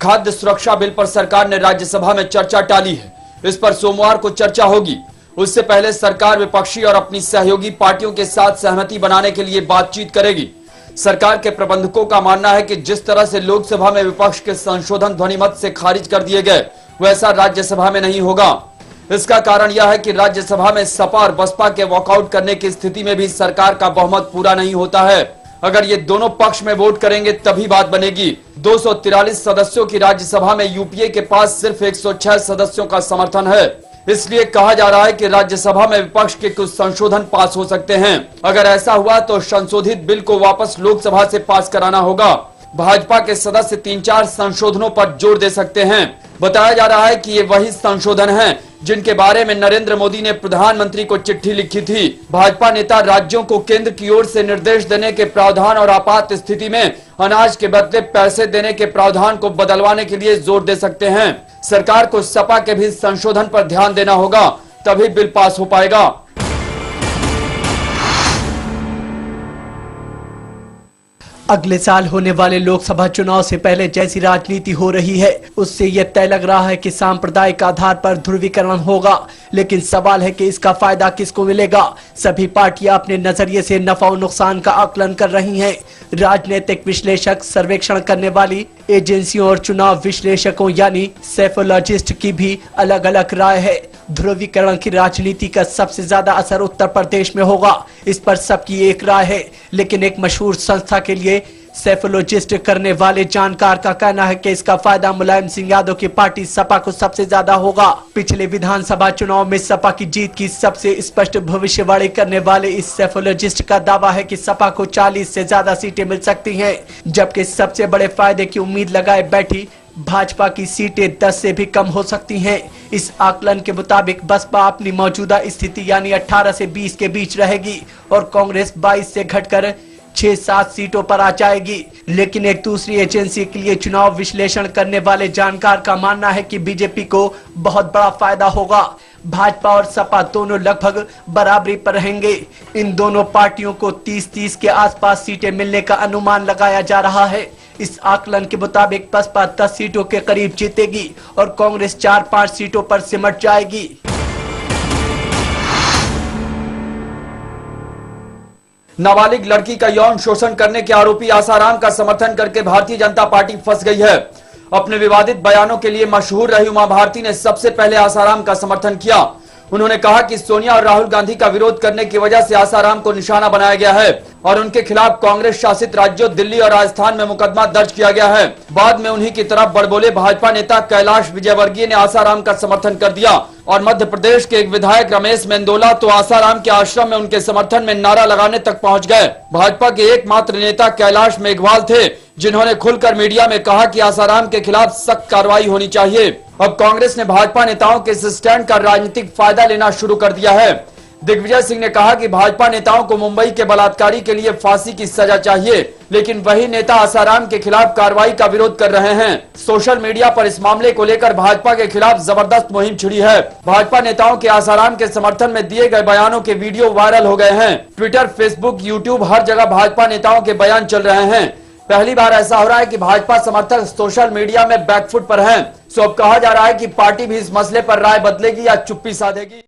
खाद्य सुरक्षा बिल पर सरकार ने राज्यसभा में चर्चा टाली है। इस पर सोमवार को चर्चा होगी। उससे पहले सरकार विपक्षी और अपनी सहयोगी पार्टियों के साथ सहमति बनाने के लिए बातचीत करेगी। सरकार के प्रबंधकों का मानना है कि जिस तरह से लोकसभा में विपक्ष के संशोधन ध्वनिमत से खारिज कर दिए गए, वैसा राज्यसभा में नहीं होगा। इसका कारण यह है कि राज्यसभा में सपा और बसपा के वॉकआउट करने की स्थिति में भी सरकार का बहुमत पूरा नहीं होता है। अगर ये दोनों पक्ष में वोट करेंगे तभी बात बनेगी। 243 सदस्यों की राज्यसभा में यूपीए के पास सिर्फ 106 सदस्यों का समर्थन है। इसलिए कहा जा रहा है कि राज्यसभा में विपक्ष के कुछ संशोधन पास हो सकते हैं। अगर ऐसा हुआ तो संशोधित बिल को वापस लोकसभा से पास कराना होगा। भाजपा के सदस्य 3-4 संशोधनों पर जोर दे सकते हैं। बताया जा रहा है कि ये वही संशोधन हैं जिनके बारे में नरेंद्र मोदी ने प्रधानमंत्री को चिट्ठी लिखी थी। भाजपा नेता राज्यों को केंद्र की ओर से निर्देश देने के प्रावधान और आपात स्थिति में अनाज के बदले पैसे देने के प्रावधान को बदलवाने के लिए जोर दे सकते हैं। सरकार को सपा के भी संशोधन पर ध्यान देना होगा, तभी बिल पास हो पाएगा। अगले साल होने वाले लोकसभा चुनाव से पहले जैसी राजनीति हो रही है, उससे यह तय लग रहा है कि सांप्रदायिक आधार पर ध्रुवीकरण होगा। लेकिन सवाल है कि इसका फायदा किसको मिलेगा। सभी पार्टियां अपने नजरिए से नफा और नुकसान का आकलन कर रही हैं। राजनीतिक विश्लेषक, सर्वेक्षण करने वाली एजेंसियों और चुनाव विश्लेषकों यानी सेफोलॉजिस्ट की भी अलग अलग राय है। ध्रुवीकरण की राजनीति का सबसे ज्यादा असर उत्तर प्रदेश में होगा, इस पर सबकी एक राय है। लेकिन एक मशहूर संस्था के लिए सेफोलॉजिस्ट करने वाले जानकार का कहना है कि इसका फायदा मुलायम सिंह यादव की पार्टी सपा को सबसे ज्यादा होगा। पिछले विधानसभा चुनाव में सपा की जीत की सबसे स्पष्ट भविष्यवाणी करने वाले इस सेफोलॉजिस्ट का दावा है कि सपा को 40 से ज्यादा सीटें मिल सकती हैं, जबकि सबसे बड़े फायदे की उम्मीद लगाए बैठी भाजपा की सीटें 10 से भी कम हो सकती हैं। इस आकलन के मुताबिक बसपा अपनी मौजूदा स्थिति यानी 18 से 20 के बीच रहेगी और कांग्रेस 22 से घटकर 6-7 सीटों पर आ जाएगी। लेकिन एक दूसरी एजेंसी के लिए चुनाव विश्लेषण करने वाले जानकार का मानना है कि बीजेपी को बहुत बड़ा फायदा होगा। भाजपा और सपा दोनों लगभग बराबरी पर रहेंगे। इन दोनों पार्टियों को 30-30 के आसपास सीटें मिलने का अनुमान लगाया जा रहा है। इस आकलन के मुताबिक बसपा 10 सीटों के करीब जीतेगी और कांग्रेस 4-5 सीटों पर सिमट जाएगी। नाबालिग लड़की का यौन शोषण करने के आरोपी आसाराम का समर्थन करके भारतीय जनता पार्टी फंस गई है। अपने विवादित बयानों के लिए मशहूर रही उमा भारती ने सबसे पहले आसाराम का समर्थन किया। उन्होंने कहा कि सोनिया और राहुल गांधी का विरोध करने की वजह से आसाराम को निशाना बनाया गया है और उनके खिलाफ कांग्रेस शासित राज्यों दिल्ली और राजस्थान में मुकदमा दर्ज किया गया है। बाद में उन्हीं की तरफ बड़बोले भाजपा नेता कैलाश विजयवर्गीय ने आसाराम का समर्थन कर दिया और मध्य प्रदेश के एक विधायक रमेश मेंदोला तो आसाराम के आश्रम में उनके समर्थन में नारा लगाने तक पहुंच गए। भाजपा के एकमात्र नेता कैलाश मेघवाल थे जिन्होंने खुलकर मीडिया में कहा कि आसाराम के खिलाफ सख्त कार्रवाई होनी चाहिए। अब कांग्रेस ने भाजपा नेताओं के इस स्टैंड का राजनीतिक फायदा लेना शुरू कर दिया है। दिग्विजय सिंह ने कहा कि भाजपा नेताओं को मुंबई के बलात्कारी के लिए फांसी की सजा चाहिए, लेकिन वही नेता आसाराम के खिलाफ कार्रवाई का विरोध कर रहे हैं। सोशल मीडिया पर इस मामले को लेकर भाजपा के खिलाफ जबरदस्त मुहिम छिड़ी है। भाजपा नेताओं के आसाराम के समर्थन में दिए गए बयानों के वीडियो वायरल हो गए हैं। ट्विटर, फेसबुक, यूट्यूब हर जगह भाजपा नेताओं के बयान चल रहे हैं। पहली बार ऐसा हो रहा है कि भाजपा समर्थक सोशल मीडिया में बैकफुट पर हैं। सो अब कहा जा रहा है कि पार्टी भी इस मसले पर राय बदलेगी या चुप्पी साधेगी।